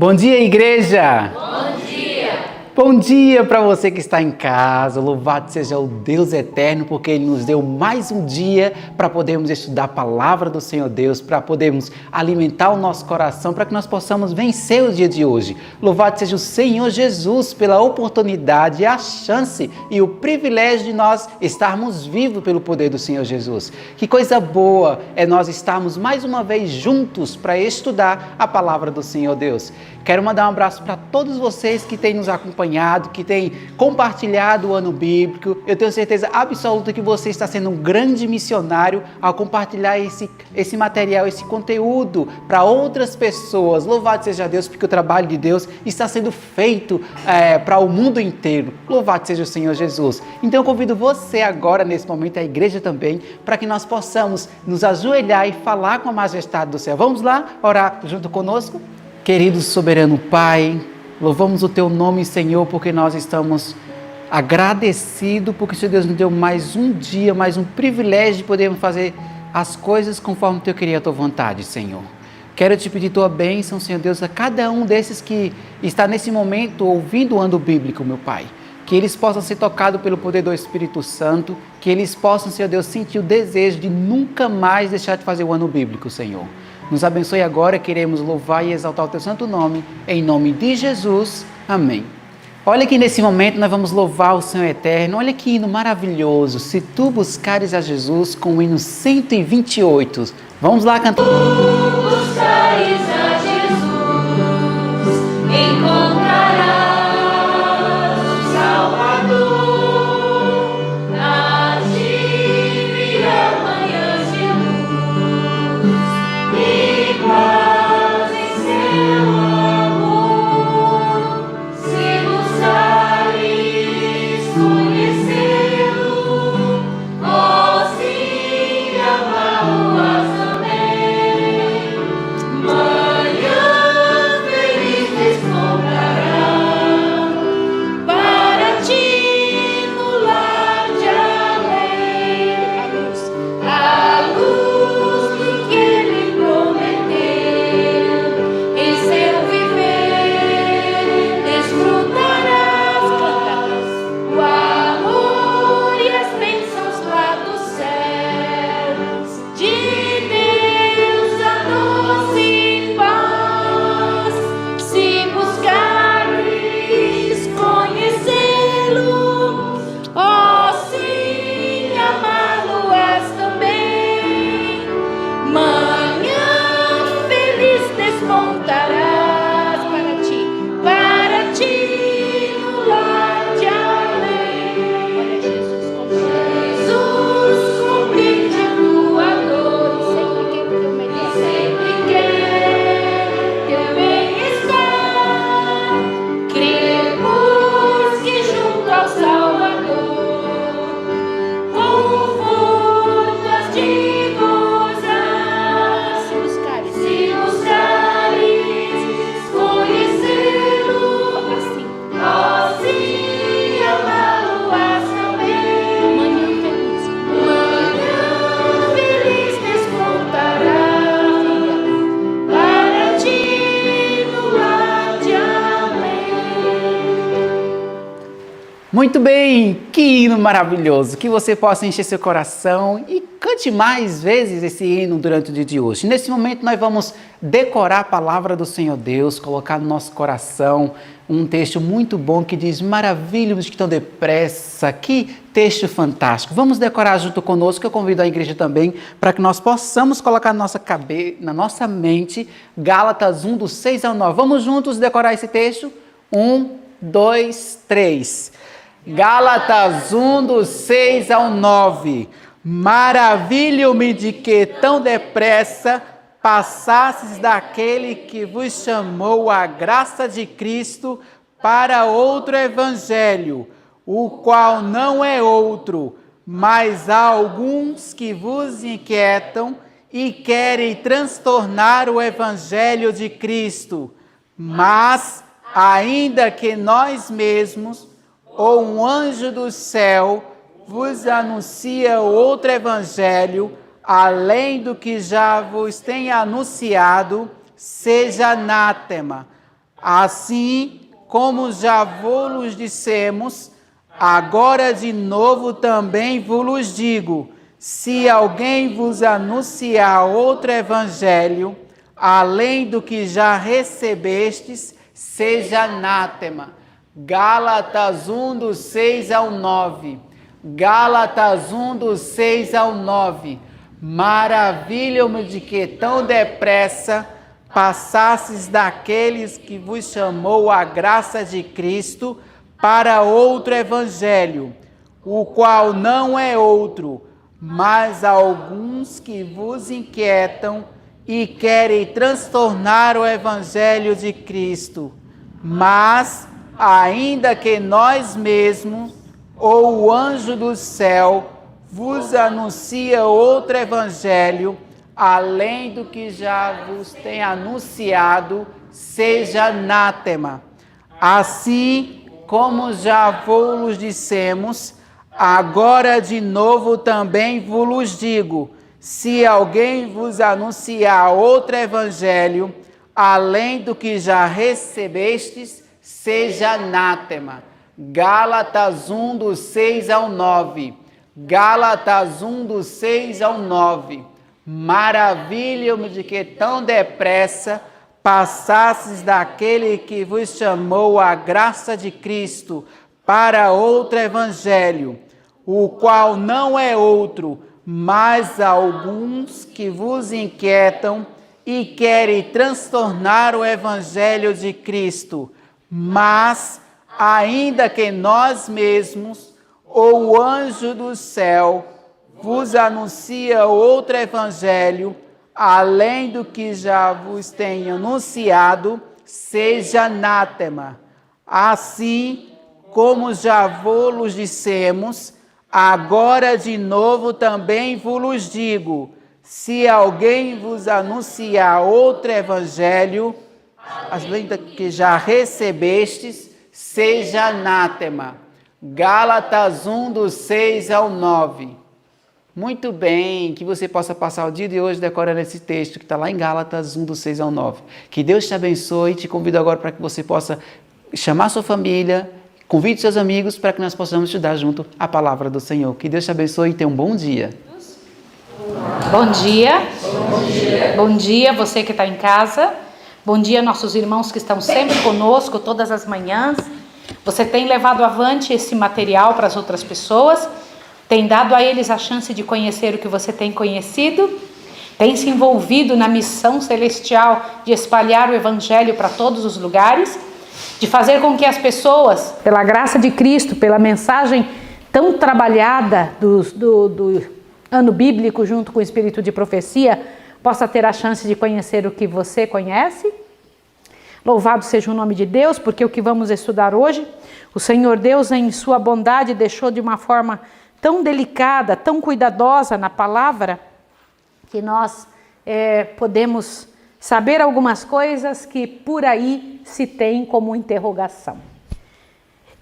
Bom dia, igreja! Bom dia! Bom dia para você que está em casa. Louvado seja o Deus eterno, porque Ele nos deu mais um dia para podermos estudar a palavra do Senhor Deus, para podermos alimentar o nosso coração, para que nós possamos vencer o dia de hoje. Louvado seja o Senhor Jesus pela oportunidade, a chance e o privilégio de nós estarmos vivos pelo poder do Senhor Jesus. Que coisa boa é nós estarmos mais uma vez juntos para estudar a palavra do Senhor Deus. Quero mandar um abraço para todos vocês que têm nos acompanhado, que têm compartilhado o ano bíblico. Eu tenho certeza absoluta que você está sendo um grande missionário ao compartilhar esse material, esse conteúdo para outras pessoas. Louvado seja Deus, porque o trabalho de Deus está sendo feito para o mundo inteiro. Louvado seja o Senhor Jesus. Então eu convido você agora, nesse momento, a igreja também, para que nós possamos nos ajoelhar e falar com a majestade do céu. Vamos lá orar junto conosco? Querido soberano Pai, louvamos o Teu nome, Senhor, porque nós estamos agradecidos, porque o Senhor Deus nos deu mais um dia, mais um privilégio de podermos fazer as coisas conforme o Teu queria, a Tua vontade, Senhor. Quero te pedir Tua bênção, Senhor Deus, a cada um desses que está nesse momento ouvindo o ano bíblico, meu Pai. Que eles possam ser tocados pelo poder do Espírito Santo, que eles possam, Senhor Deus, sentir o desejo de nunca mais deixar de fazer o ano bíblico, Senhor. Nos abençoe agora, queremos louvar e exaltar o Teu santo nome, em nome de Jesus, amém. Olha que nesse momento nós vamos louvar o Senhor eterno, olha que hino maravilhoso, Se Tu Buscares a Jesus, com o hino 128. Vamos lá cantar. Tu buscares a Jesus, encontrarás o Salvador, hás de vir amanhãs de luz, e paz em seu amor, se buscares conhecê-lo, ó sim, amá-lo-ás também. Manhã feliz despontará para ti no lar de além, a luz do que Ele prometeu, em seu viver desfrutarás o amor e as bênçãos lá dos céus, de Deus a doce paz, se buscares conhecê-lo, ó sim, amá-lo-ás também. Manhã feliz despontarás para ti no lar de além. Jesus compreende a tua dor e sempre quer teu bem-estar. Cremos que junto ao Salvador, conforto has de gozar. Se buscares conhecê-lo, assim amá-lo-ás também. Manhã feliz despontará para ti no lar de além. Muito bem, que hino maravilhoso, que você possa encher seu coração e cante mais vezes esse hino durante o dia de hoje. Nesse momento nós vamos decorar a palavra do Senhor Deus, colocar no nosso coração um texto muito bom que diz: maravilha-nos que tão depressa, que texto fantástico. Vamos decorar junto conosco, eu convido a igreja também, para que nós possamos colocar na nossa mente, Gálatas 1, do 6 ao 9. Vamos juntos decorar esse texto? 1, 2, 3. Gálatas 1, do 6 ao 9. Maravilho-me de que tão depressa passasses daquele que vos chamou à graça de Cristo para outro evangelho, o qual não é outro, mas há alguns que vos inquietam e querem transtornar o evangelho de Cristo. Mas, ainda que nós mesmos ou um anjo do céu vos anuncia outro evangelho, além do que já vos tenha anunciado, seja anátema. Assim como já vos dissemos, agora de novo também vos digo, se alguém vos anunciar outro evangelho, além do que já recebestes, seja anátema. Gálatas 1, do 6 ao 9. Gálatas 1, do 6 ao 9. Maravilho-me de que tão depressa passasses daqueles que vos chamou a graça de Cristo para outro evangelho, o qual não é outro, mas alguns que vos inquietam e querem transtornar o evangelho de Cristo. Mas, ainda que nós mesmos, ou o anjo do céu, vos anuncia outro evangelho, além do que já vos tem anunciado, seja anátema. Assim como já vos dissemos, agora de novo também vos digo, se alguém vos anunciar outro evangelho, além do que já recebestes, seja anátema. Gálatas 1, do 6 ao 9. Gálatas 1, do 6 ao 9. Maravilho-me de que tão depressa passasses daquele que vos chamou a graça de Cristo para outro evangelho, o qual não é outro, mas alguns que vos inquietam e querem transtornar o evangelho de Cristo. Mas, ainda que nós mesmos, ou o anjo do céu, vos anuncia outro evangelho, além do que já vos tenho anunciado, seja anátema. Assim como já vos dissemos, agora de novo também vos digo, se alguém vos anunciar outro evangelho, além do que já recebestes, seja anátema. Gálatas 1, do 6 ao 9. Muito bem, que você possa passar o dia de hoje decorando esse texto que está lá em Gálatas 1, do 6 ao 9. Que Deus te abençoe e te convido agora para que você possa chamar sua família, convide seus amigos para que nós possamos estudar junto a palavra do Senhor. Que Deus te abençoe e tenha um bom dia. Bom dia. Bom dia. Bom dia, você que está em casa. Bom dia, nossos irmãos que estão sempre conosco todas as manhãs. Você tem levado avante esse material para as outras pessoas? Tem dado a eles a chance de conhecer o que você tem conhecido? Tem se envolvido na missão celestial de espalhar o Evangelho para todos os lugares? De fazer com que as pessoas, pela graça de Cristo, pela mensagem tão trabalhada do ano bíblico junto com o espírito de profecia, possa ter a chance de conhecer o que você conhece? Louvado seja o nome de Deus, porque o que vamos estudar hoje, o Senhor Deus em sua bondade deixou de uma forma tão delicada, tão cuidadosa na palavra, que nós podemos saber algumas coisas que por aí se tem como interrogação.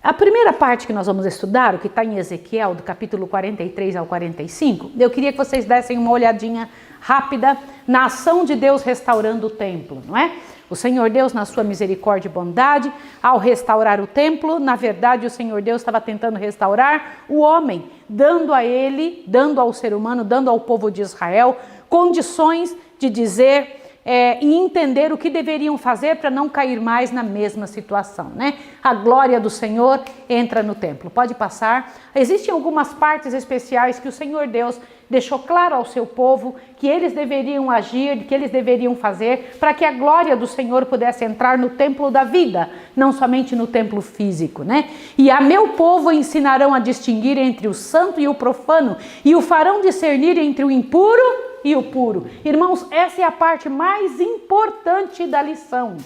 A primeira parte que nós vamos estudar, o que está em Ezequiel, do capítulo 43 ao 45, eu queria que vocês dessem uma olhadinha rápida na ação de Deus restaurando o templo, não é? O Senhor Deus, na sua misericórdia e bondade, ao restaurar o templo, na verdade o Senhor Deus estava tentando restaurar o homem, dando a ele, dando ao ser humano, dando ao povo de Israel, condições de dizer e entender o que deveriam fazer para não cair mais na mesma situação, né? A glória do Senhor entra no templo. Pode passar. Existem algumas partes especiais que o Senhor Deus deixou claro ao seu povo que eles deveriam agir, que eles deveriam fazer para que a glória do Senhor pudesse entrar no templo da vida, não somente no templo físico, né? E a meu povo ensinarão a distinguir entre o santo e o profano e o farão discernir entre o impuro e o puro. Irmãos, essa é a parte mais importante da lição.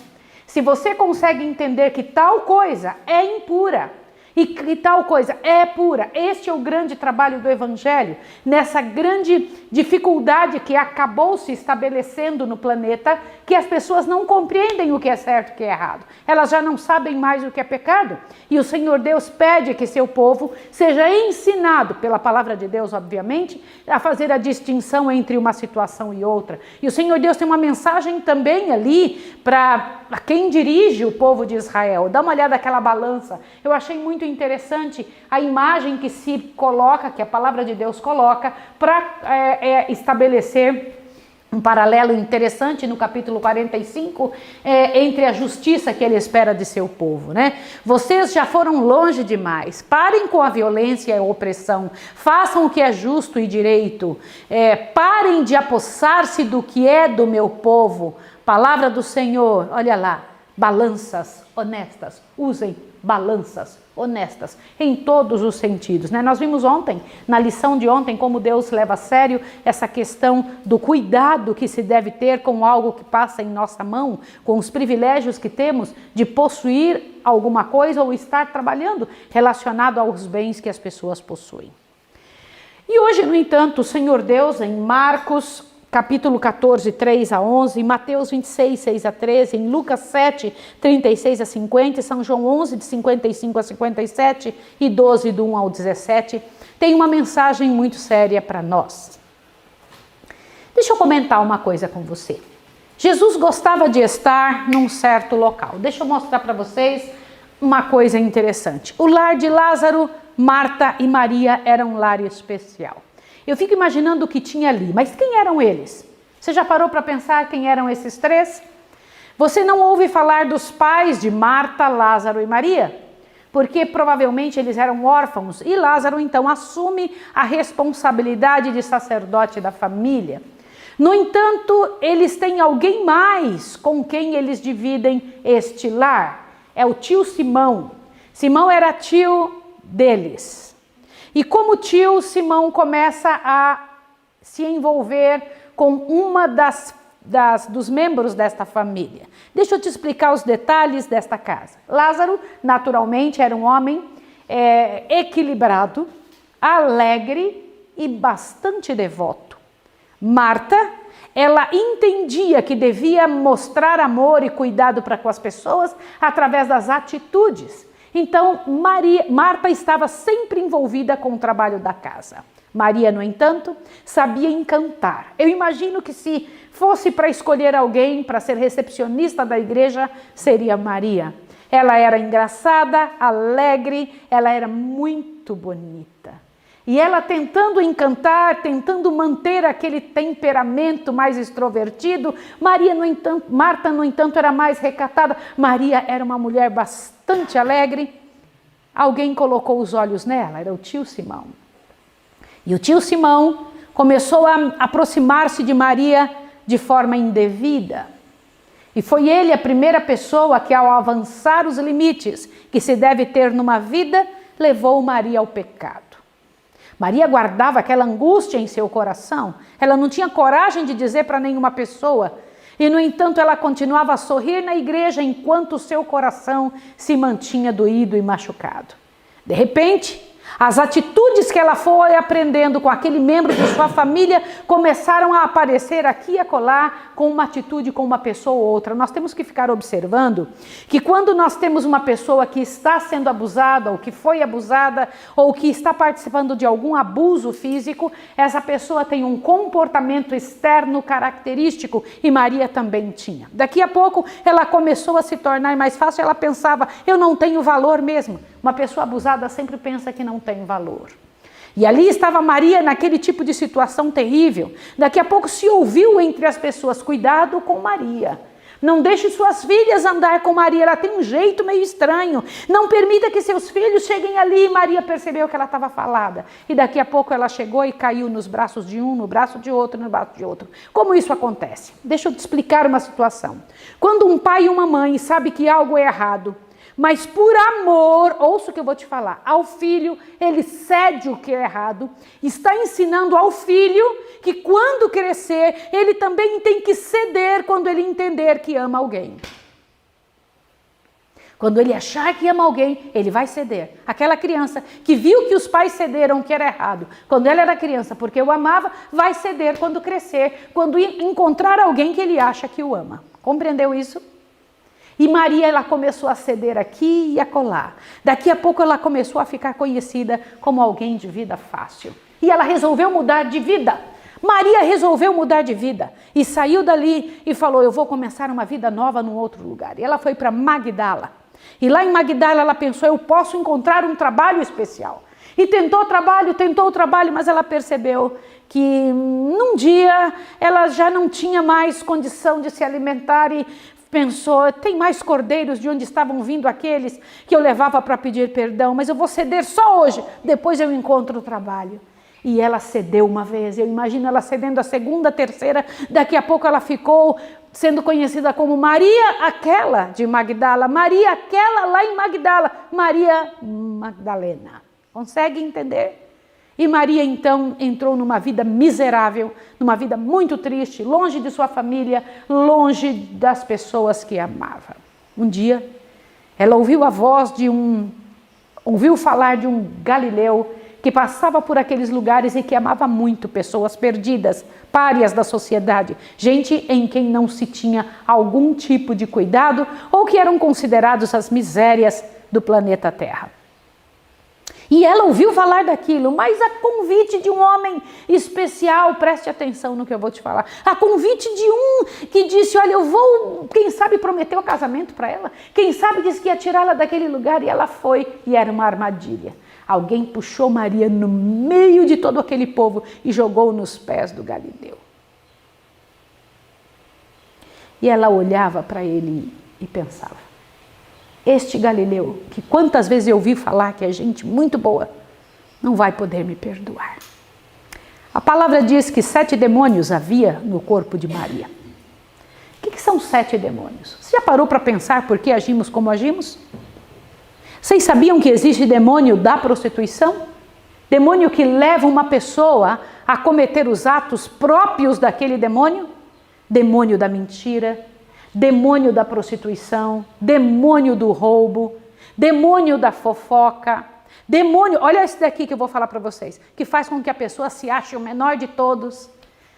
Se você consegue entender que tal coisa é impura e que tal coisa é pura, este é o grande trabalho do Evangelho, nessa grande dificuldade que acabou se estabelecendo no planeta, que as pessoas não compreendem o que é certo e o que é errado. Elas já não sabem mais o que é pecado. E o Senhor Deus pede que seu povo seja ensinado, pela palavra de Deus, obviamente, a fazer a distinção entre uma situação e outra. E o Senhor Deus tem uma mensagem também ali para a quem dirige o povo de Israel. Dá uma olhada naquela balança. Eu achei muito interessante a imagem que se coloca, que a palavra de Deus coloca, para estabelecer um paralelo interessante no capítulo 45, entre a justiça que ele espera de seu povo, né? Vocês já foram longe demais, parem com a violência e a opressão, façam o que é justo e direito, parem de apossar-se do que é do meu povo. Palavra do Senhor, olha lá, balanças honestas, usem balanças honestas em todos os sentidos, né? Nós vimos ontem, na lição de ontem, como Deus leva a sério essa questão do cuidado que se deve ter com algo que passa em nossa mão, com os privilégios que temos de possuir alguma coisa ou estar trabalhando relacionado aos bens que as pessoas possuem. E hoje, no entanto, o Senhor Deus, em Marcos capítulo 14, 3 a 11, em Mateus 26, 6 a 13, em Lucas 7, 36 a 50, São João 11, de 55 a 57 e 12, do 1 ao 17, tem uma mensagem muito séria para nós. Deixa eu comentar uma coisa com você. Jesus gostava de estar num certo local. Deixa eu mostrar para vocês uma coisa interessante. O lar de Lázaro, Marta e Maria era um lar especial. Eu fico imaginando o que tinha ali, mas quem eram eles? Você já parou para pensar quem eram esses três? Você não ouve falar dos pais de Marta, Lázaro e Maria? Porque provavelmente eles eram órfãos e Lázaro então assume a responsabilidade de sacerdote da família. No entanto, eles têm alguém mais com quem eles dividem este lar. É o tio Simão. Simão era tio deles. E como tio, Simão começa a se envolver com uma dos membros desta família. Deixa eu te explicar os detalhes desta casa. Lázaro, naturalmente, era um homem equilibrado, alegre e bastante devoto. Marta, ela entendia que devia mostrar amor e cuidado para com as pessoas através das atitudes. Então, Marta estava sempre envolvida com o trabalho da casa. Maria, no entanto, sabia encantar. Eu imagino que se fosse para escolher alguém para ser recepcionista da igreja, seria Maria. Ela era engraçada, alegre, ela era muito bonita. E ela tentando encantar, tentando manter aquele temperamento mais extrovertido, Marta, no entanto, era mais recatada. Maria era uma mulher bastante alegre. Alguém colocou os olhos nela, era o tio Simão. E o tio Simão começou a aproximar-se de Maria de forma indevida. E foi ele a primeira pessoa que, ao avançar os limites que se deve ter numa vida, levou Maria ao pecado. Maria guardava aquela angústia em seu coração. Ela não tinha coragem de dizer para nenhuma pessoa. E, no entanto, ela continuava a sorrir na igreja enquanto o seu coração se mantinha doído e machucado. De repente, as atitudes que ela foi aprendendo com aquele membro de sua família começaram a aparecer aqui e acolá com uma atitude com uma pessoa ou outra. Nós temos que ficar observando que quando nós temos uma pessoa que está sendo abusada ou que foi abusada ou que está participando de algum abuso físico, essa pessoa tem um comportamento externo característico e Maria também tinha. Daqui a pouco ela começou a se tornar mais fácil, ela pensava, eu não tenho valor mesmo. Uma pessoa abusada sempre pensa que não tem valor. E ali estava Maria naquele tipo de situação terrível. Daqui a pouco se ouviu entre as pessoas, cuidado com Maria. Não deixe suas filhas andar com Maria, ela tem um jeito meio estranho. Não permita que seus filhos cheguem ali. Maria percebeu que ela estava falada. E daqui a pouco ela chegou e caiu nos braços de um, no braço de outro, no braço de outro. Como isso acontece? Deixa eu te explicar uma situação. Quando um pai e uma mãe sabem que algo é errado, mas por amor, ouça o que eu vou te falar, ao filho, ele cede o que é errado, está ensinando ao filho que quando crescer, ele também tem que ceder quando ele entender que ama alguém. Quando ele achar que ama alguém, ele vai ceder. Aquela criança que viu que os pais cederam que era errado, quando ela era criança porque o amava, vai ceder quando crescer, quando encontrar alguém que ele acha que o ama. Compreendeu isso? E Maria, ela começou a ceder aqui e acolá. Daqui a pouco ela começou a ficar conhecida como alguém de vida fácil. E ela resolveu mudar de vida. Maria resolveu mudar de vida e saiu dali e falou, eu vou começar uma vida nova num outro lugar. E ela foi para Magdala. E lá em Magdala ela pensou, eu posso encontrar um trabalho especial. E tentou o trabalho, mas ela percebeu que num dia ela já não tinha mais condição de se alimentar e pensou, tem mais cordeiros de onde estavam vindo aqueles que eu levava para pedir perdão, mas eu vou ceder só hoje, depois eu encontro o trabalho. E ela cedeu uma vez, eu imagino ela cedendo a segunda, a terceira, daqui a pouco ela ficou sendo conhecida como Maria aquela de Magdala, Maria aquela lá em Magdala, Maria Magdalena. Consegue entender? E Maria então entrou numa vida miserável, numa vida muito triste, longe de sua família, longe das pessoas que amava. Um dia, ela ouviu a voz ouviu falar de um galileu que passava por aqueles lugares e que amava muito pessoas perdidas, párias da sociedade, gente em quem não se tinha algum tipo de cuidado ou que eram considerados as misérias do planeta Terra. E ela ouviu falar daquilo, mas a convite de um homem especial, preste atenção no que eu vou te falar, a convite de um que disse, olha, eu vou, quem sabe prometeu o casamento para ela, quem sabe disse que ia tirá-la daquele lugar, e ela foi, e era uma armadilha. Alguém puxou Maria no meio de todo aquele povo e jogou nos pés do Galileu. E ela olhava para ele e pensava, este Galileu, que quantas vezes eu ouvi falar que é gente muito boa, não vai poder me perdoar. A palavra diz que 7 demônios havia no corpo de Maria. O que são 7 demônios? Você já parou para pensar por que agimos como agimos? Vocês sabiam que existe demônio da prostituição? Demônio que leva uma pessoa a cometer os atos próprios daquele demônio? Demônio da mentira, demônio da prostituição, demônio do roubo, demônio da fofoca, demônio, olha esse daqui que eu vou falar para vocês, que faz com que a pessoa se ache o menor de todos,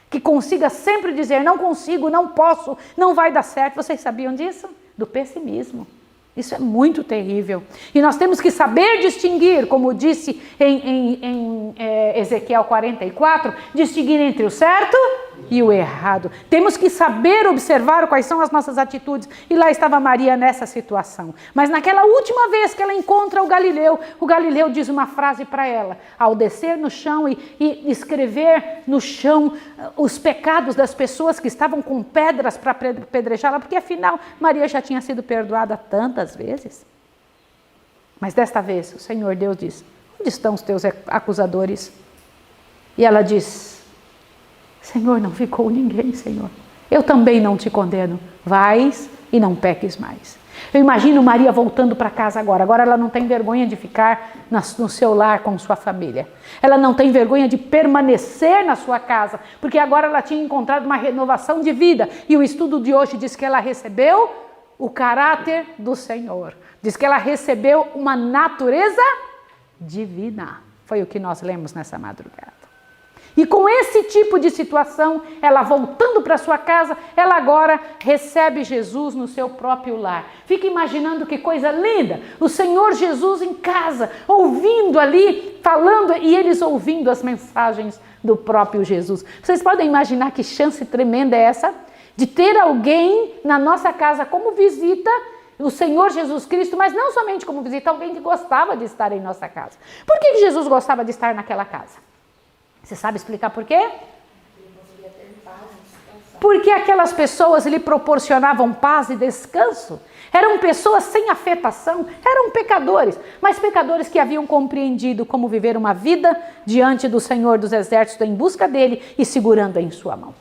que consiga sempre dizer, não consigo, não posso, não vai dar certo. Vocês sabiam disso? Do pessimismo. Isso é muito terrível. E nós temos que saber distinguir, como disse em Ezequiel 44, distinguir entre o certo e o errado. Temos que saber observar quais são as nossas atitudes. E lá estava Maria nessa situação. Mas naquela última vez que ela encontra o Galileu diz uma frase para ela. Ao descer no chão e escrever no chão os pecados das pessoas que estavam com pedras para apedrejá-la, porque afinal Maria já tinha sido perdoada tantas vezes. Mas desta vez o Senhor Deus diz, onde estão os teus acusadores? E ela diz, Senhor, não ficou ninguém, Senhor. Eu também não te condeno. Vais e não peques mais. Eu imagino Maria voltando para casa agora. Agora ela não tem vergonha de ficar no seu lar com sua família. Ela não tem vergonha de permanecer na sua casa, porque agora ela tinha encontrado uma renovação de vida. E o estudo de hoje diz que ela recebeu o caráter do Senhor. Diz que ela recebeu uma natureza divina. Foi o que nós lemos nessa madrugada. E com esse tipo de situação, ela voltando para sua casa, ela agora recebe Jesus no seu próprio lar. Fica imaginando que coisa linda, o Senhor Jesus em casa, ouvindo ali, falando, e eles ouvindo as mensagens do próprio Jesus. Vocês podem imaginar que chance tremenda é essa? De ter alguém na nossa casa como visita, o Senhor Jesus Cristo, mas não somente como visita, alguém que gostava de estar em nossa casa. Por que Jesus gostava de estar naquela casa? Você sabe explicar por quê? Porque aquelas pessoas lhe proporcionavam paz e descanso. Eram pessoas sem afetação, eram pecadores, mas pecadores que haviam compreendido como viver uma vida diante do Senhor dos Exércitos em busca dele e segurando em sua mão.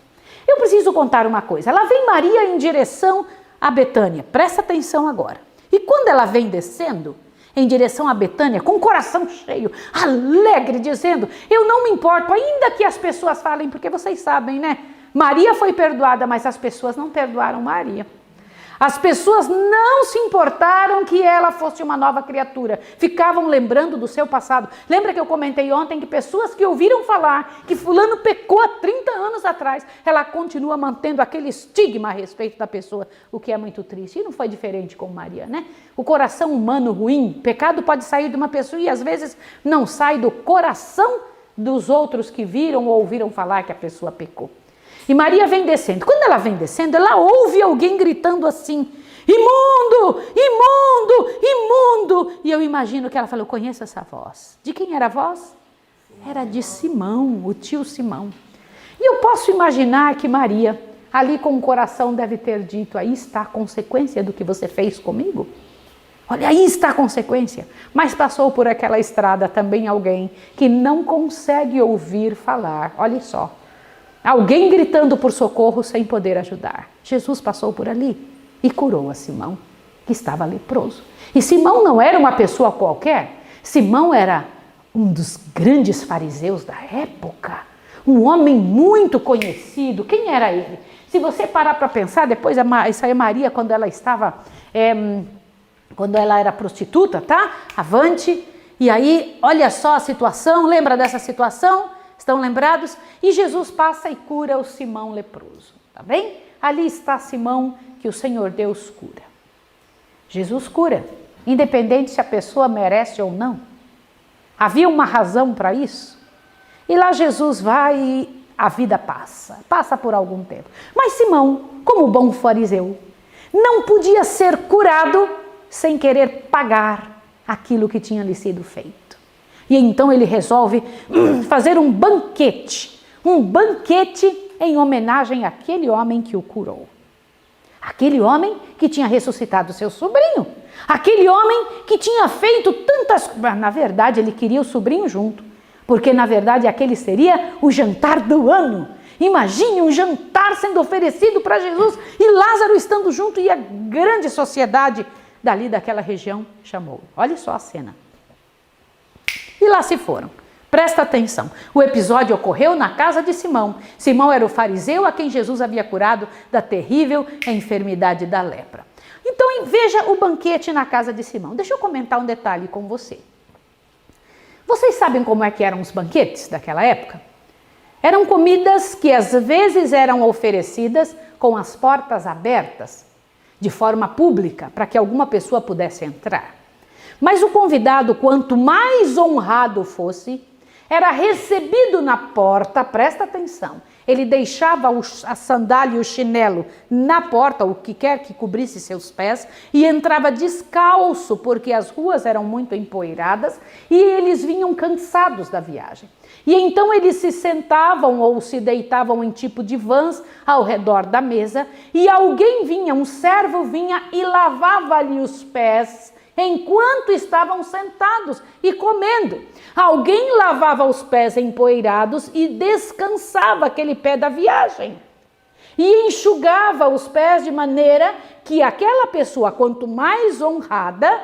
Eu preciso contar uma coisa. Ela vem Maria em direção a Betânia. Presta atenção agora. E quando ela vem descendo em direção a Betânia, com o coração cheio, alegre, dizendo, eu não me importo, ainda que as pessoas falem, porque vocês sabem, né? Maria foi perdoada, mas as pessoas não perdoaram Maria. As pessoas não se importaram que ela fosse uma nova criatura, ficavam lembrando do seu passado. Lembra que eu comentei ontem que pessoas que ouviram falar que fulano pecou há 30 anos atrás, ela continua mantendo aquele estigma a respeito da pessoa, o que é muito triste. E não foi diferente com Maria, né? O coração humano ruim, pecado pode sair de uma pessoa e às vezes não sai do coração dos outros que viram ou ouviram falar que a pessoa pecou. E Maria vem descendo. Quando ela vem descendo, ela ouve alguém gritando assim: imundo, imundo, imundo. E eu imagino que ela falou: eu conheço essa voz. De quem era a voz? Era de Simão, o tio Simão. E eu posso imaginar que Maria, ali com o coração, deve ter dito: aí está a consequência do que você fez comigo. Olha, aí está a consequência. Mas passou por aquela estrada também alguém que não consegue ouvir falar. Olha só. Alguém gritando por socorro sem poder ajudar. Jesus passou por ali e curou a Simão, que estava leproso. E Simão não era uma pessoa qualquer. Simão era um dos grandes fariseus da época. Um homem muito conhecido. Quem era ele? Se você parar para pensar, depois isso aí é Maria, quando ela estava... quando ela era prostituta, tá? Avante. E aí, olha só a situação. Lembra dessa situação? Estão lembrados? E Jesus passa e cura o Simão leproso. Tá bem? Ali está Simão que o Senhor Deus cura. Jesus cura, independente se a pessoa merece ou não. Havia uma razão para isso. E lá Jesus vai e a vida passa. Passa por algum tempo. Mas Simão, como bom fariseu, não podia ser curado sem querer pagar aquilo que tinha lhe sido feito. E então ele resolve fazer um banquete em homenagem àquele homem que o curou. Aquele homem que tinha ressuscitado seu sobrinho. Aquele homem que tinha feito tantas... Na verdade, ele queria o sobrinho junto, porque na verdade aquele seria o jantar do ano. Imagine um jantar sendo oferecido para Jesus e Lázaro estando junto, e a grande sociedade dali daquela região chamou. Olha só a cena. E lá se foram. Presta atenção. O episódio ocorreu na casa de Simão. Simão era o fariseu a quem Jesus havia curado da terrível enfermidade da lepra. Então veja o banquete na casa de Simão. Deixa eu comentar um detalhe com você. Vocês sabem como é que eram os banquetes daquela época? Eram comidas que às vezes eram oferecidas com as portas abertas, de forma pública, para que alguma pessoa pudesse entrar. Mas o convidado, quanto mais honrado fosse, era recebido na porta, presta atenção, ele deixava a sandália e o chinelo na porta, o que quer que cobrisse seus pés, e entrava descalço, porque as ruas eram muito empoeiradas e eles vinham cansados da viagem. E então eles se sentavam ou se deitavam em tipo de vãs ao redor da mesa, e alguém vinha, um servo vinha e lavava-lhe os pés enquanto estavam sentados e comendo. Alguém lavava os pés empoeirados e descansava aquele pé da viagem. E enxugava os pés de maneira que aquela pessoa, quanto mais honrada,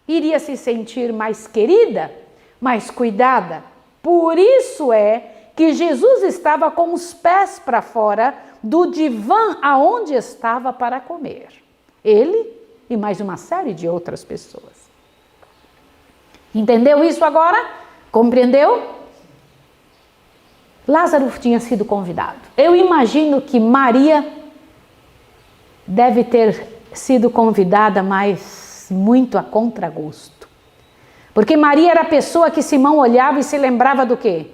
iria se sentir mais querida, mais cuidada. Por isso é que Jesus estava com os pés para fora do divã aonde estava para comer. Ele e mais uma série de outras pessoas. Entendeu isso agora? Compreendeu? Lázaro tinha sido convidado. Eu imagino que Maria deve ter sido convidada, mas muito a contragosto. Porque Maria era a pessoa que Simão olhava e se lembrava do quê?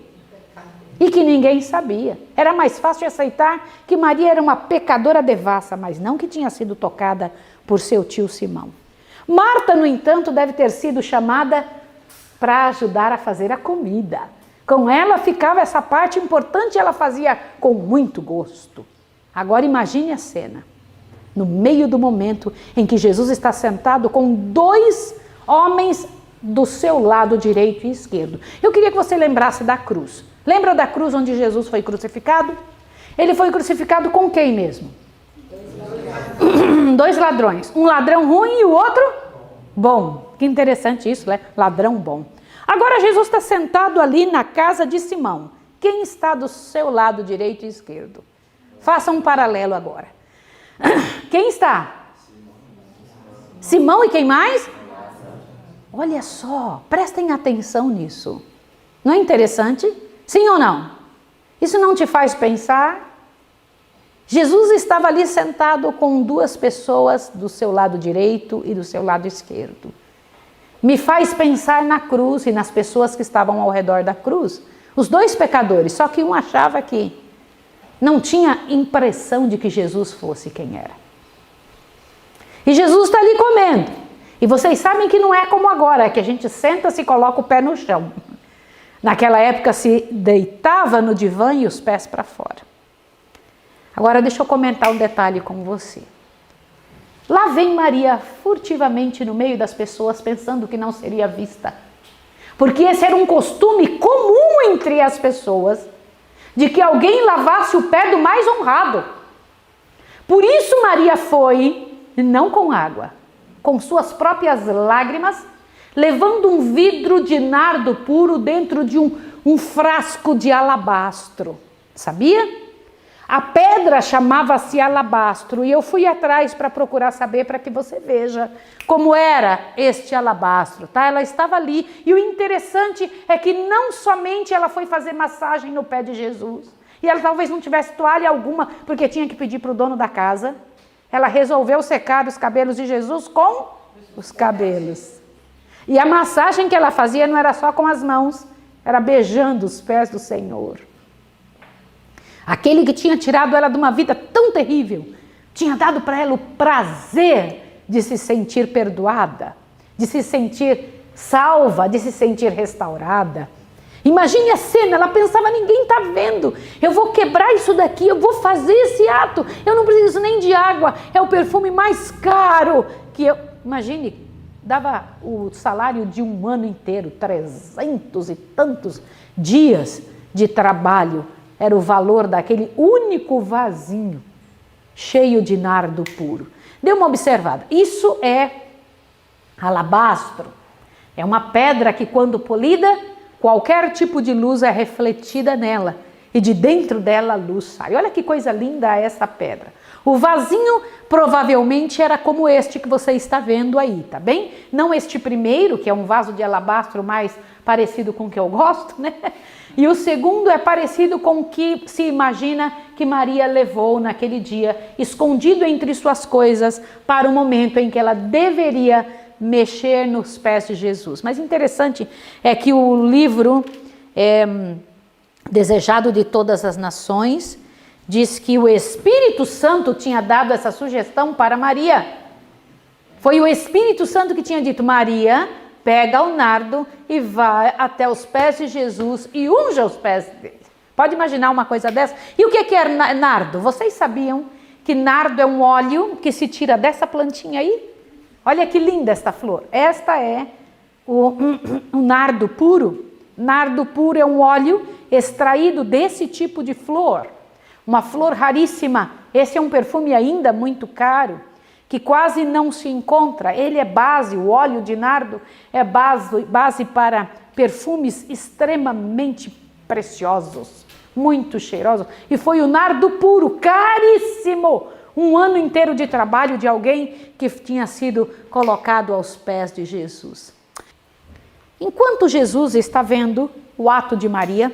E que ninguém sabia. Era mais fácil aceitar que Maria era uma pecadora devassa, mas não que tinha sido tocada por seu tio Simão. Marta, no entanto, deve ter sido chamada para ajudar a fazer a comida. Com ela ficava essa parte importante, ela fazia com muito gosto. Agora imagine a cena, no meio do momento em que Jesus está sentado com dois homens do seu lado direito e esquerdo. Eu queria que você lembrasse da cruz. Lembra da cruz onde Jesus foi crucificado? Ele foi crucificado com quem mesmo? Dois ladrões. Um ladrão ruim e o outro bom. Que interessante isso, né? Ladrão bom. Agora Jesus está sentado ali na casa de Simão. Quem está do seu lado direito e esquerdo? Faça um paralelo agora. Quem está? Simão e quem mais? Olha só, prestem atenção nisso. Não é interessante? Sim ou não? Isso não te faz pensar? Jesus estava ali sentado com duas pessoas do seu lado direito e do seu lado esquerdo. Me faz pensar na cruz e nas pessoas que estavam ao redor da cruz. Os dois pecadores, só que um achava que não tinha impressão de que Jesus fosse quem era. E Jesus está ali comendo. E vocês sabem que não é como agora, que a gente senta e coloca o pé no chão. Naquela época se deitava no divã e os pés para fora. Agora deixa eu comentar um detalhe com você. Lá vem Maria furtivamente no meio das pessoas, pensando que não seria vista. Porque esse era um costume comum entre as pessoas, de que alguém lavasse o pé do mais honrado. Por isso Maria foi, não com água, com suas próprias lágrimas, levando um vidro de nardo puro dentro de um frasco de alabastro. Sabia? A pedra chamava-se alabastro e eu fui atrás para procurar saber, para que você veja como era este alabastro, tá? Ela estava ali e o interessante é que não somente ela foi fazer massagem no pé de Jesus, e ela talvez não tivesse toalha alguma, porque tinha que pedir para o dono da casa, ela resolveu secar os cabelos de Jesus com os cabelos. E a massagem que ela fazia não era só com as mãos, era beijando os pés do Senhor. Aquele que tinha tirado ela de uma vida tão terrível, tinha dado para ela o prazer de se sentir perdoada, de se sentir salva, de se sentir restaurada. Imagine a cena, ela pensava, ninguém está vendo, eu vou quebrar isso daqui, eu vou fazer esse ato, eu não preciso nem de água, é o perfume mais caro que eu... Imagine, dava o salário de um ano inteiro, 300 e tantos dias de trabalho, era o valor daquele único vasinho cheio de nardo puro. Dê uma observada. Isso é alabastro. É uma pedra que, quando polida, qualquer tipo de luz é refletida nela. E de dentro dela a luz sai. Olha que coisa linda essa pedra. O vasinho provavelmente era como este que você está vendo aí, tá bem? Não este primeiro, que é um vaso de alabastro mais parecido com o que eu gosto, né? E o segundo é parecido com o que se imagina que Maria levou naquele dia, escondido entre suas coisas, para o momento em que ela deveria mexer nos pés de Jesus. Mas interessante é que o livro Desejado de Todas as Nações diz que o Espírito Santo tinha dado essa sugestão para Maria. Foi o Espírito Santo que tinha dito, Maria, pega o nardo e vai até os pés de Jesus e unja os pés dele. Pode imaginar uma coisa dessa? E o que é nardo? Vocês sabiam que nardo é um óleo que se tira dessa plantinha aí? Olha que linda esta flor. Esta é o nardo puro. Nardo puro é um óleo extraído desse tipo de flor. Uma flor raríssima. Esse é um perfume ainda muito caro, que quase não se encontra. Ele é base, o óleo de nardo é base para perfumes extremamente preciosos, muito cheirosos. E foi o nardo puro, caríssimo, um ano inteiro de trabalho de alguém que tinha sido colocado aos pés de Jesus. Enquanto Jesus está vendo o ato de Maria,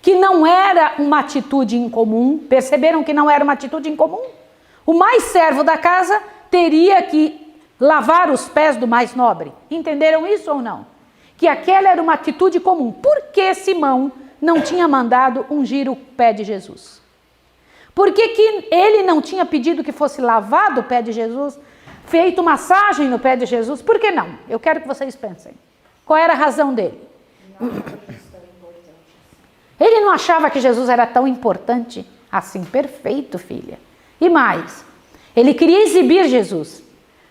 que não era uma atitude incomum, perceberam que não era uma atitude incomum? O mais servo da casa teria que lavar os pés do mais nobre. Entenderam isso ou não? Que aquela era uma atitude comum. Por que Simão não tinha mandado ungir o pé de Jesus? Por que ele não tinha pedido que fosse lavado o pé de Jesus, feito massagem no pé de Jesus? Por que não? Eu quero que vocês pensem. Qual era a razão dele? Ele não achava que Jesus era tão importante assim. Perfeito, filha. E mais, ele queria exibir Jesus,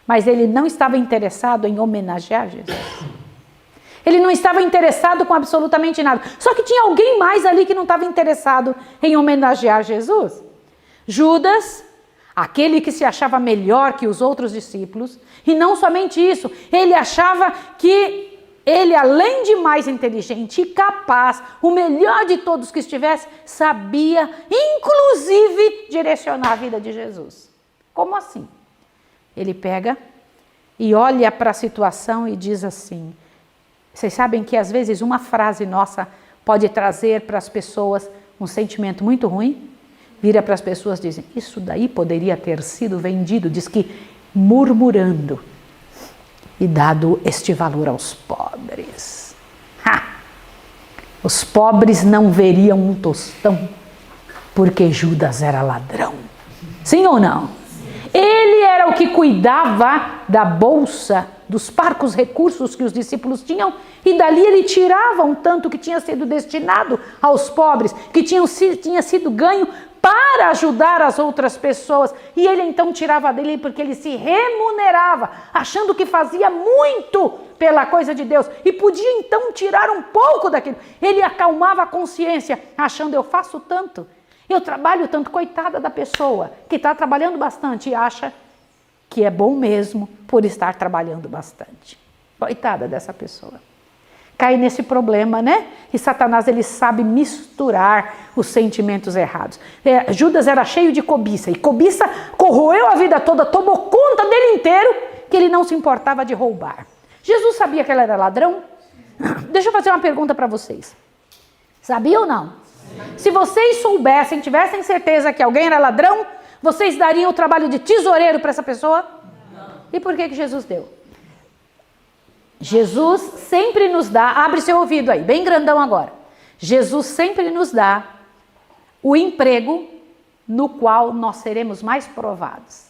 mas ele não estava interessado em homenagear Jesus. Ele não estava interessado com absolutamente nada. Só que tinha alguém mais ali que não estava interessado em homenagear Jesus. Judas, aquele que se achava melhor que os outros discípulos, e não somente isso, ele achava que ele, além de mais inteligente e capaz, o melhor de todos que estivesse, sabia, inclusive, direcionar a vida de Jesus. Como assim? Ele pega e olha para a situação e diz assim, vocês sabem que às vezes uma frase nossa pode trazer para as pessoas um sentimento muito ruim? Vira para as pessoas e diz, isso daí poderia ter sido vendido, diz que murmurando, e dado este valor aos pobres. Ha! Os pobres não veriam um tostão, porque Judas era ladrão. Sim ou não? Ele era o que cuidava da bolsa, dos parcos recursos que os discípulos tinham, e dali ele tirava um tanto que tinha sido destinado aos pobres, que tinha sido ganho para ajudar as outras pessoas. E ele então tirava dele porque ele se remunerava, achando que fazia muito pela coisa de Deus e podia então tirar um pouco daquilo. Ele acalmava a consciência, achando: eu faço tanto, eu trabalho tanto. Coitada da pessoa que está trabalhando bastante e acha que é bom mesmo por estar trabalhando bastante. Coitada dessa pessoa. Cai nesse problema, né? E Satanás, ele sabe misturar os sentimentos errados. Judas era cheio de cobiça, e cobiça corroeu a vida toda, tomou conta dele inteiro, que ele não se importava de roubar. Jesus sabia que ele era ladrão? Deixa eu fazer uma pergunta para vocês. Sabia ou não? Se vocês soubessem, tivessem certeza que alguém era ladrão, vocês dariam o trabalho de tesoureiro para essa pessoa? Não. E por que Jesus deu? Jesus sempre nos dá, abre seu ouvido aí, bem grandão agora. Jesus sempre nos dá o emprego no qual nós seremos mais provados.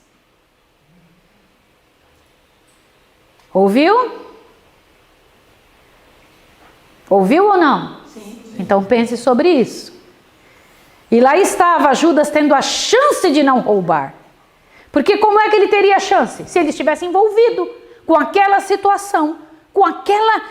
Ouviu? Ouviu ou não? Sim. Então pense sobre isso. E lá estava Judas tendo a chance de não roubar. Porque como é que ele teria chance? Se ele estivesse envolvido com aquela situação, com aquela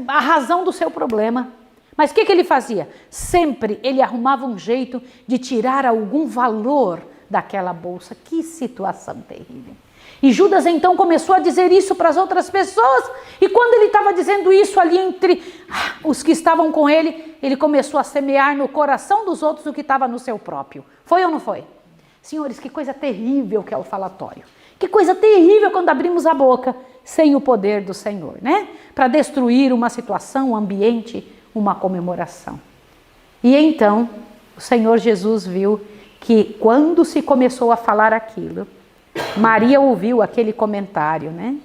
a razão do seu problema. Mas o que ele fazia? Sempre ele arrumava um jeito de tirar algum valor daquela bolsa. Que situação terrível. E Judas então começou a dizer isso para as outras pessoas. E quando ele estava dizendo isso ali entre os que estavam com ele, ele começou a semear no coração dos outros o que estava no seu próprio. Foi ou não foi? Senhores, que coisa terrível que é o falatório. Que coisa terrível quando abrimos a boca sem o poder do Senhor, né? Para destruir uma situação, um ambiente, uma comemoração. E então, o Senhor Jesus viu que quando se começou a falar aquilo, Maria ouviu aquele comentário, né?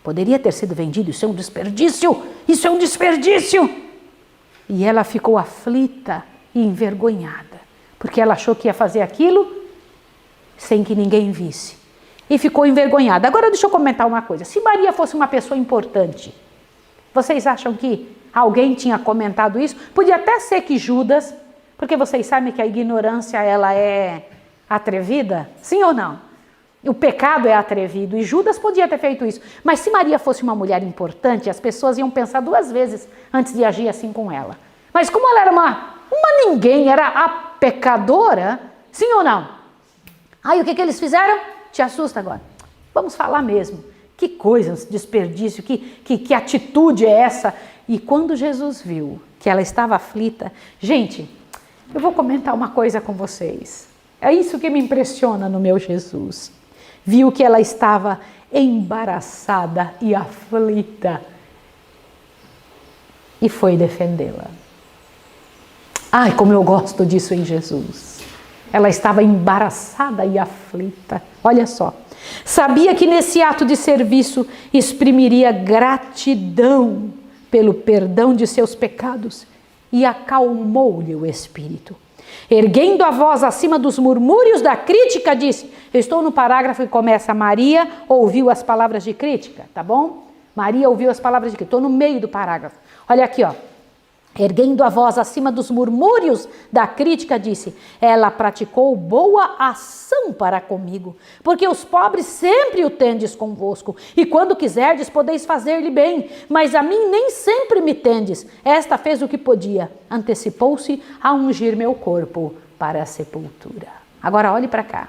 Poderia ter sido vendido, isso é um desperdício, isso é um desperdício. E ela ficou aflita e envergonhada, porque ela achou que ia fazer aquilo sem que ninguém visse. E ficou envergonhada. Agora deixa eu comentar uma coisa. Se Maria fosse uma pessoa importante, vocês acham que alguém tinha comentado isso? Podia até ser que Judas, porque vocês sabem que a ignorância ela é atrevida, sim ou não? O pecado é atrevido e Judas podia ter feito isso. Mas se Maria fosse uma mulher importante, as pessoas iam pensar duas vezes antes de agir assim com ela. Mas como ela era uma ninguém, era a pecadora, sim ou não? Aí o que eles fizeram? Te assusta agora. Vamos falar mesmo. Que coisa, desperdício, que atitude é essa? E quando Jesus viu que ela estava aflita, gente, eu vou comentar uma coisa com vocês. É isso que me impressiona no meu Jesus. Viu que ela estava embaraçada e aflita e foi defendê-la. Ai, como eu gosto disso em Jesus. Ela estava embaraçada e aflita. Olha só. Sabia que nesse ato de serviço exprimiria gratidão pelo perdão de seus pecados e acalmou-lhe o espírito. Erguendo a voz acima dos murmúrios da crítica, disse, eu estou no parágrafo que começa, Maria ouviu as palavras de crítica, tá bom? Maria ouviu as palavras de crítica, estou no meio do parágrafo. Olha aqui, ó. Erguendo a voz acima dos murmúrios da crítica, disse, ela praticou boa ação para comigo, porque os pobres sempre o tendes convosco, e quando quiserdes podeis fazer-lhe bem, mas a mim nem sempre me tendes. Esta fez o que podia, antecipou-se a ungir meu corpo para a sepultura. Agora olhe para cá.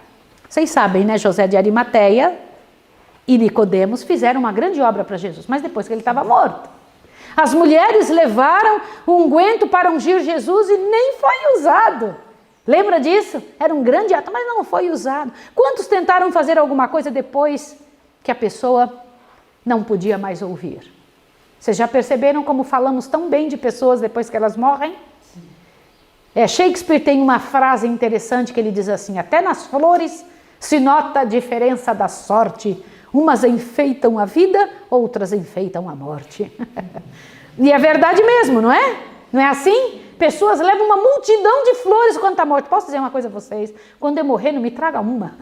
Vocês sabem, né, José de Arimateia e Nicodemos fizeram uma grande obra para Jesus, mas depois que ele estava morto. As mulheres levaram o unguento para ungir Jesus e nem foi usado. Lembra disso? Era um grande ato, mas não foi usado. Quantos tentaram fazer alguma coisa depois que a pessoa não podia mais ouvir? Vocês já perceberam como falamos tão bem de pessoas depois que elas morrem? Shakespeare tem uma frase interessante que ele diz assim, até nas flores se nota a diferença da sorte. Umas enfeitam a vida, outras enfeitam a morte. E é verdade mesmo, não é? Não é assim? Pessoas levam uma multidão de flores quando está morto. Posso dizer uma coisa a vocês? Quando eu morrer, não me traga uma.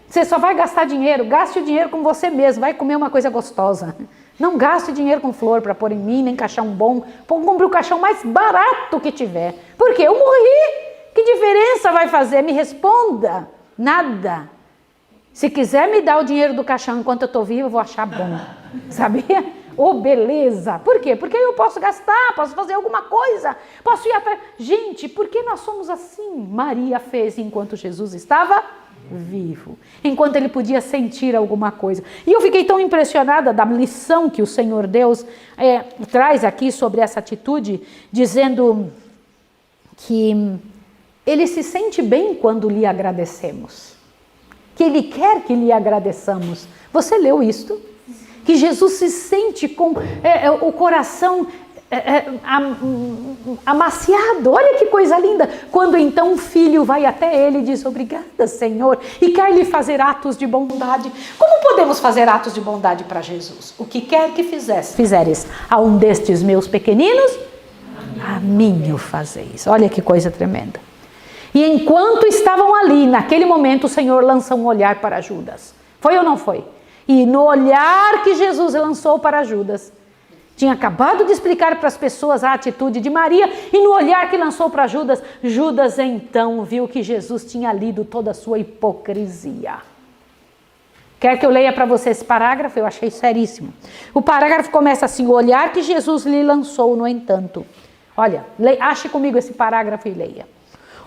Você só vai gastar dinheiro. Gaste o dinheiro com você mesmo. Vai comer uma coisa gostosa. Não gaste dinheiro com flor para pôr em mim, nem caixão bom. Compre o caixão mais barato que tiver. Por quê? Eu morri. Que diferença vai fazer? Me responda. Nada. Se quiser me dar o dinheiro do caixão enquanto eu estou viva, eu vou achar bom. Sabia? Oh, beleza. Por quê? Porque eu posso gastar, posso fazer alguma coisa, posso ir atrás. Gente, por que nós somos assim? Maria fez enquanto Jesus estava vivo, enquanto ele podia sentir alguma coisa. E eu fiquei tão impressionada da lição que o Senhor Deus traz aqui sobre essa atitude, dizendo que ele se sente bem quando lhe agradecemos, que ele quer que lhe agradeçamos. Você leu isto? Que Jesus se sente com o coração amaciado. Olha que coisa linda. Quando então o filho vai até ele e diz: obrigada, Senhor, e quer lhe fazer atos de bondade. Como podemos fazer atos de bondade para Jesus? O que quer que fizeres a um destes meus pequeninos, a mim o fazeis. Olha que coisa tremenda. E enquanto estavam ali, naquele momento, o Senhor lança um olhar para Judas. Foi ou não foi? E no olhar que Jesus lançou para Judas, tinha acabado de explicar para as pessoas a atitude de Maria, e no olhar que lançou para Judas, Judas então viu que Jesus tinha lido toda a sua hipocrisia. Quer que eu leia para você esse parágrafo? Eu achei seríssimo. O parágrafo começa assim: o olhar que Jesus lhe lançou, no entanto. Olha, ache comigo esse parágrafo e leia.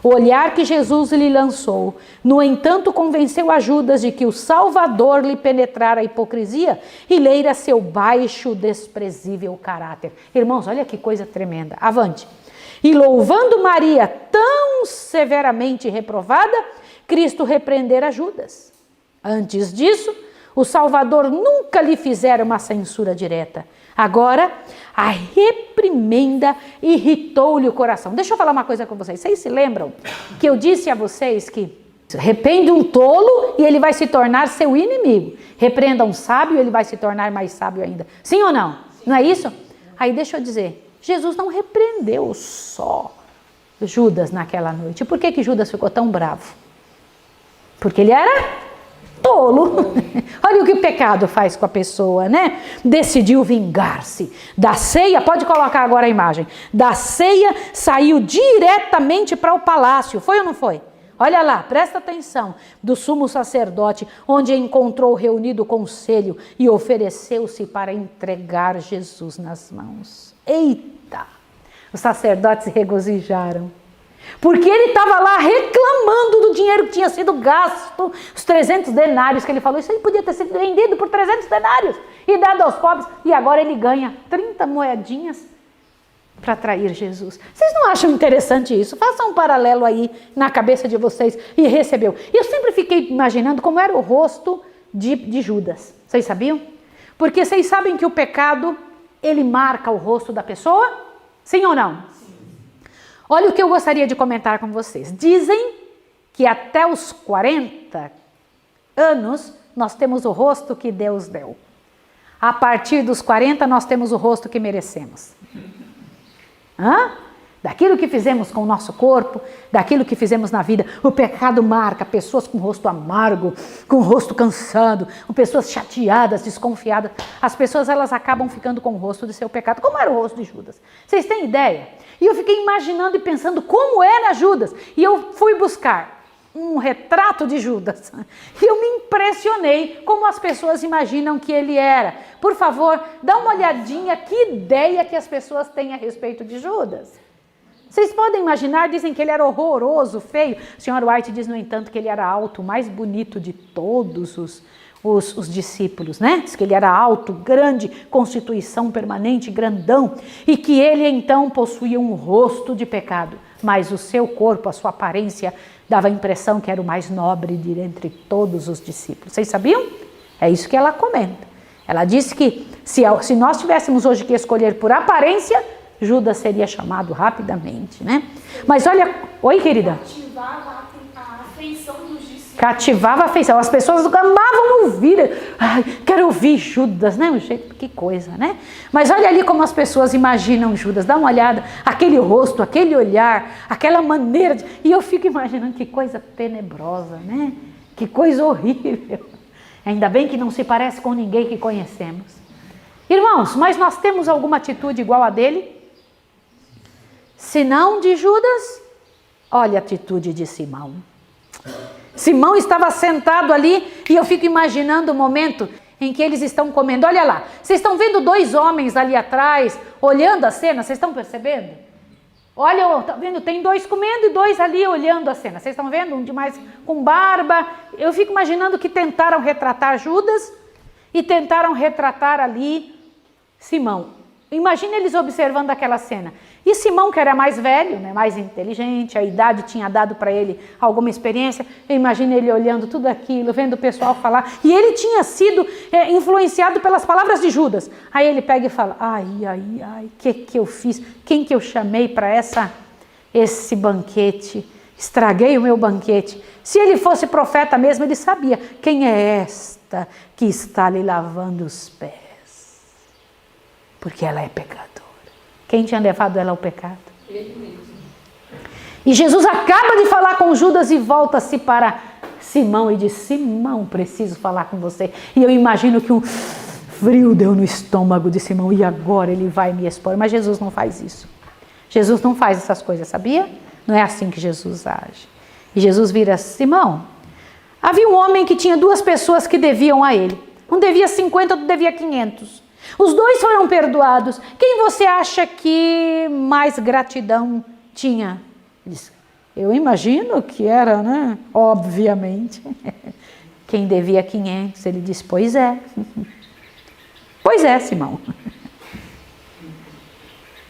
O olhar que Jesus lhe lançou, no entanto, convenceu a Judas de que o Salvador lhe penetrara a hipocrisia e leira seu baixo, desprezível caráter. Irmãos, olha que coisa tremenda. Avante. E louvando Maria tão severamente reprovada, Cristo repreendera Judas. Antes disso, o Salvador nunca lhe fizera uma censura direta. Agora, a reprimenda irritou-lhe o coração. Deixa eu falar uma coisa com vocês. Vocês se lembram que eu disse a vocês que repreende um tolo e ele vai se tornar seu inimigo. Repreenda um sábio e ele vai se tornar mais sábio ainda. Sim ou não? Sim. Não é isso? Aí deixa eu dizer, Jesus não repreendeu só Judas naquela noite. Por que Judas ficou tão bravo? Porque ele era tolo. Olha o que o pecado faz com a pessoa, né? Decidiu vingar-se. Da ceia, pode colocar agora a imagem. Da ceia saiu diretamente para o palácio. Foi ou não foi? Olha lá, presta atenção. Do sumo sacerdote, onde encontrou reunido o conselho e ofereceu-se para entregar Jesus nas mãos. Eita! Os sacerdotes se regozijaram. Porque ele estava lá reclamando do dinheiro que tinha sido gasto, os 300 denários que ele falou. Isso aí podia ter sido vendido por 300 denários e dado aos pobres. E agora ele ganha 30 moedinhas para trair Jesus. Vocês não acham interessante isso? Façam um paralelo aí na cabeça de vocês. E recebeu. E eu sempre fiquei imaginando como era o rosto de Judas. Vocês sabiam? Porque vocês sabem que o pecado, ele marca o rosto da pessoa? Sim ou não? Olha o que eu gostaria de comentar com vocês. Dizem que até os 40 anos nós temos o rosto que Deus deu. A partir dos 40 nós temos o rosto que merecemos. Daquilo que fizemos com o nosso corpo, daquilo que fizemos na vida. O pecado marca pessoas com rosto amargo, com rosto cansado, com pessoas chateadas, desconfiadas. As pessoas, elas acabam ficando com o rosto do seu pecado. Como era o rosto de Judas? Vocês têm ideia? E eu fiquei imaginando e pensando como era Judas. E eu fui buscar um retrato de Judas. E eu me impressionei como as pessoas imaginam que ele era. Por favor, dá uma olhadinha que ideia que as pessoas têm a respeito de Judas. Vocês podem imaginar, dizem que ele era horroroso, feio. O Sr. White diz, no entanto, que ele era alto, o mais bonito de todos os discípulos, né? Diz que ele era alto, grande, constituição permanente, grandão, e que ele então possuía um rosto de pecado, mas o seu corpo, a sua aparência, dava a impressão que era o mais nobre de entre todos os discípulos. Vocês sabiam? É isso que ela comenta. Ela disse que se nós tivéssemos hoje que escolher por aparência, Judas seria chamado rapidamente, né? Mas olha... Oi, querida? Ativava a afeição dos discípulos. Cativava a afeição. As pessoas amavam ouvir. Ai, quero ouvir Judas, né? Um jeito, que coisa, né? Mas olha ali como as pessoas imaginam Judas. Dá uma olhada, aquele rosto, aquele olhar, aquela maneira. E eu fico imaginando que coisa tenebrosa, né? Que coisa horrível. Ainda bem que não se parece com ninguém que conhecemos. Irmãos, mas nós temos alguma atitude igual a dele? Se não de Judas, olha a atitude de Simão. Simão estava sentado ali e eu fico imaginando o momento em que eles estão comendo. Olha lá, vocês estão vendo 2 homens ali atrás, olhando a cena, vocês estão percebendo? Olha, tá vendo? Tem 2 comendo e 2 ali olhando a cena. Vocês estão vendo? Um de mais com barba. Eu fico imaginando que tentaram retratar Judas e tentaram retratar ali Simão. Imagina eles observando aquela cena. E Simão, que era mais velho, né, mais inteligente, a idade tinha dado para ele alguma experiência. Eu imagino ele olhando tudo aquilo, vendo o pessoal falar. E ele tinha sido influenciado pelas palavras de Judas. Aí ele pega e fala, ai, que eu fiz? Quem que eu chamei para esse banquete? Estraguei o meu banquete. Se ele fosse profeta mesmo, ele sabia quem é esta que está lhe lavando os pés. Porque ela é pecadora. Quem tinha levado ela ao pecado? Ele mesmo. E Jesus acaba de falar com Judas e volta-se para Simão e diz, Simão, preciso falar com você. E eu imagino que um frio deu no estômago de Simão e agora ele vai me expor. Mas Jesus não faz isso. Jesus não faz essas coisas, sabia? Não é assim que Jesus age. E Jesus vira, Simão, havia um homem que tinha 2 pessoas que deviam a ele. Um devia 50, outro devia 500. Os 2 foram perdoados. Quem você acha que mais gratidão tinha? Ele disse, eu imagino que era, né? Obviamente. Quem devia 500? Ele disse, pois é. Pois é, Simão.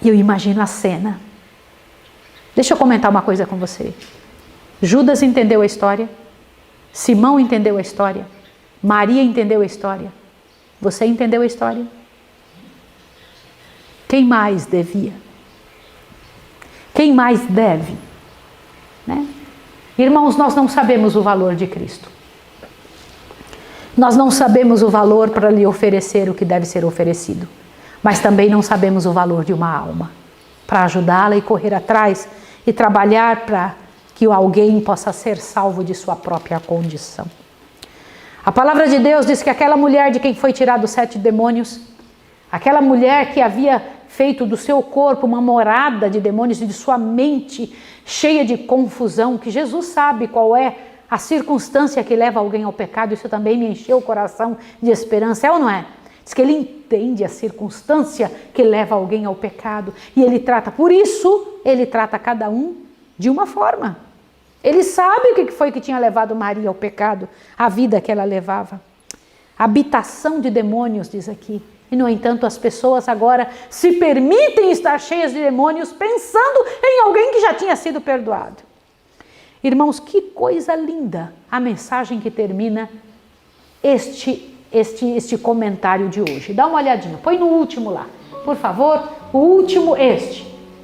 E eu imagino a cena. Deixa eu comentar uma coisa com você. Judas entendeu a história. Simão entendeu a história. Maria entendeu a história. Você entendeu a história? Quem mais devia? Quem mais deve? Né? Irmãos, nós não sabemos o valor de Cristo. Nós não sabemos o valor para lhe oferecer o que deve ser oferecido. Mas também não sabemos o valor de uma alma. Para ajudá-la e correr atrás e trabalhar para que alguém possa ser salvo de sua própria condição. A palavra de Deus diz que aquela mulher de quem foi tirado os 7 demônios, aquela mulher que havia feito do seu corpo uma morada de demônios e de sua mente cheia de confusão, que Jesus sabe qual é a circunstância que leva alguém ao pecado, isso também me encheu o coração de esperança, é ou não é? Diz que ele entende a circunstância que leva alguém ao pecado e ele trata, por isso ele trata cada um de uma forma. Ele sabe o que foi que tinha levado Maria ao pecado, a vida que ela levava. Habitação de demônios, diz aqui. E, no entanto, as pessoas agora se permitem estar cheias de demônios pensando em alguém que já tinha sido perdoado. Irmãos, que coisa linda a mensagem que termina este comentário de hoje. Dá uma olhadinha, põe no último lá, por favor, o último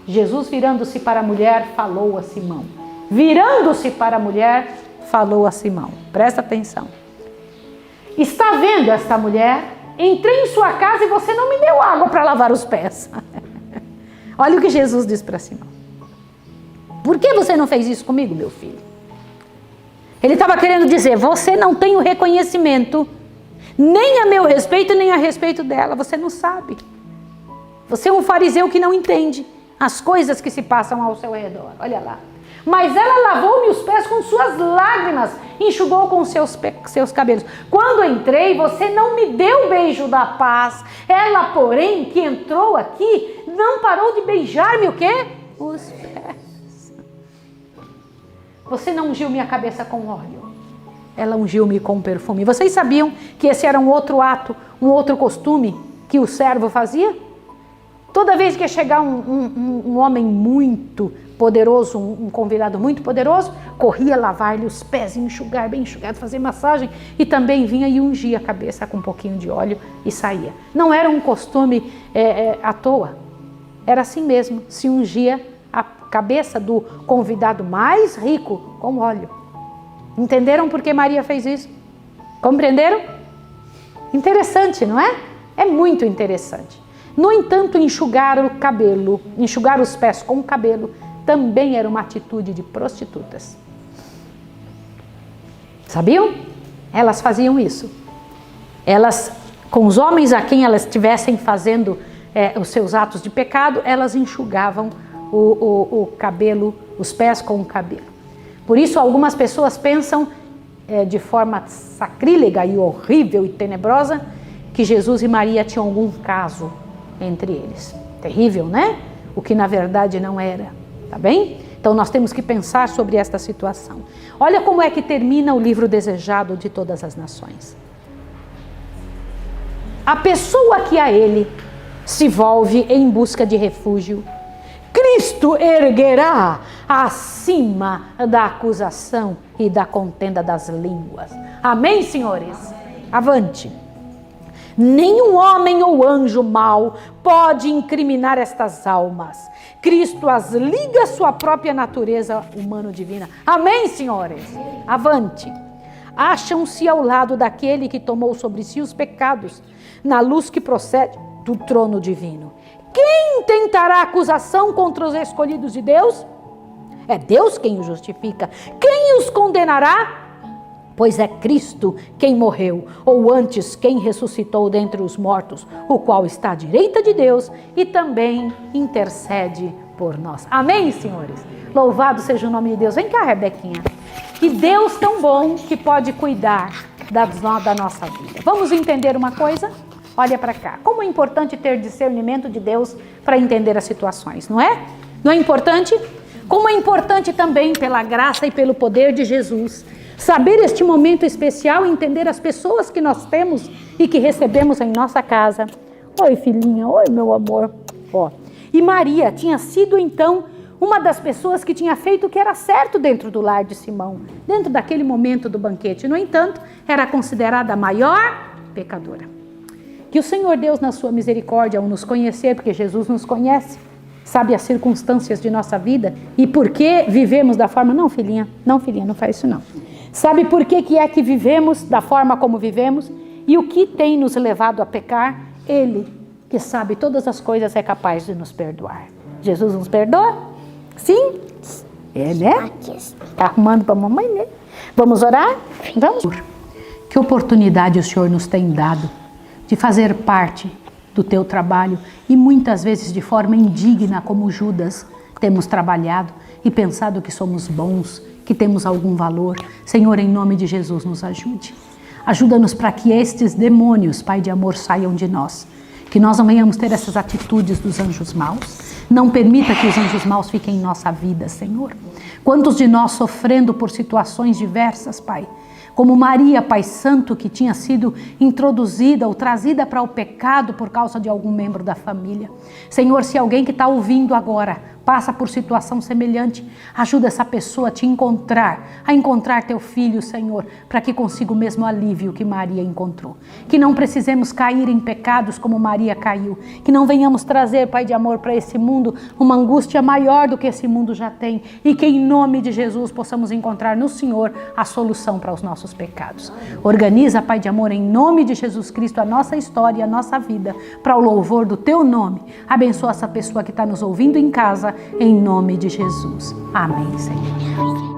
Jesus virando-se para a mulher, falou a Simão. Virando-se para a mulher, falou a Simão. Presta atenção. Está vendo esta mulher? Entrei em sua casa e você não me deu água para lavar os pés. Olha o que Jesus diz para Simão. Por que você não fez isso comigo, meu filho? Ele estava querendo dizer, você não tem o reconhecimento, nem a meu respeito, nem a respeito dela. Você não sabe. Você é um fariseu que não entende as coisas que se passam ao seu redor. Olha lá. Mas ela lavou-me os pés com suas lágrimas, enxugou com seus cabelos. Quando entrei, você não me deu o beijo da paz. Ela, porém, que entrou aqui, não parou de beijar-me o quê? Os pés. Você não ungiu minha cabeça com óleo. Ela ungiu-me com perfume. Vocês sabiam que esse era um outro ato, um outro costume que o servo fazia? Toda vez que ia chegar um homem muito poderoso, um convidado muito poderoso, corria lavar-lhe os pés, enxugar, bem enxugado, fazer massagem, e também vinha e ungia a cabeça com um pouquinho de óleo e saía. Não era um costume à toa, era assim mesmo, se ungia a cabeça do convidado mais rico com óleo. Entenderam por que Maria fez isso? Compreenderam? Interessante, não é? É muito interessante. No entanto, enxugar o cabelo, enxugar os pés com o cabelo, também era uma atitude de prostitutas. Sabiam? Elas faziam isso. Elas, com os homens a quem elas estivessem fazendo os seus atos de pecado, elas enxugavam o cabelo, os pés com o cabelo. Por isso, algumas pessoas pensam de forma sacrílega e horrível e tenebrosa que Jesus e Maria tinham algum caso entre eles. Terrível, né? O que na verdade não era, tá bem? Então nós temos que pensar sobre esta situação. Olha como é que termina o livro desejado de todas as nações. A pessoa que a ele se volve em busca de refúgio, Cristo erguerá acima da acusação e da contenda das línguas. Amém, senhores? Avante. Nenhum homem ou anjo mau pode incriminar estas almas. Cristo as liga à sua própria natureza humano-divina. Amém, senhores? Avante. Acham-se ao lado daquele que tomou sobre si os pecados, na luz que procede do trono divino. Quem tentará acusação contra os escolhidos de Deus? É Deus quem os justifica. Quem os condenará? Pois é Cristo quem morreu, ou antes quem ressuscitou dentre os mortos, o qual está à direita de Deus e também intercede por nós. Amém, senhores? Louvado seja o nome de Deus. Vem cá, Rebequinha. Que Deus tão bom que pode cuidar da nossa vida. Vamos entender uma coisa? Olha para cá. Como é importante ter discernimento de Deus para entender as situações, não é? Não é importante? Como é importante também, pela graça e pelo poder de Jesus, saber este momento especial, entender as pessoas que nós temos e que recebemos em nossa casa. Oi, filhinha. Oi, meu amor. Ó. E Maria tinha sido, então, uma das pessoas que tinha feito o que era certo dentro do lar de Simão, dentro daquele momento do banquete. No entanto, era considerada a maior pecadora. Que o Senhor Deus, na sua misericórdia, ao nos conhecer, porque Jesus nos conhece, sabe as circunstâncias de nossa vida e por que vivemos da forma... Não, filhinha, não faz isso não. Sabe por que é que vivemos da forma como vivemos e o que tem nos levado a pecar? Ele, que sabe todas as coisas, é capaz de nos perdoar. Jesus nos perdoa? Sim? É, né? Tá arrumando para a mamãe, né? Vamos orar? Vamos. Que oportunidade o Senhor nos tem dado de fazer parte do teu trabalho e muitas vezes de forma indigna, como Judas, temos trabalhado e pensado que somos bons, que temos algum valor. Senhor, em nome de Jesus, nos ajude. Ajuda-nos para que estes demônios, Pai de amor, saiam de nós. Que nós não venhamos ter essas atitudes dos anjos maus. Não permita que os anjos maus fiquem em nossa vida, Senhor. Quantos de nós sofrendo por situações diversas, Pai? Como Maria, Pai Santo, que tinha sido introduzida ou trazida para o pecado por causa de algum membro da família. Senhor, se alguém que está ouvindo agora passa por situação semelhante, ajuda essa pessoa a encontrar teu filho, Senhor, para que consiga o mesmo alívio que Maria encontrou. Que não precisemos cair em pecados como Maria caiu. Que não venhamos trazer, Pai de amor, para esse mundo uma angústia maior do que esse mundo já tem. E que em nome de Jesus possamos encontrar no Senhor a solução para os nossos pecados. Organiza, Pai de amor, em nome de Jesus Cristo, a nossa história e a nossa vida, para o louvor do teu nome. Abençoa essa pessoa que está nos ouvindo em casa, em nome de Jesus. Amém, Senhor.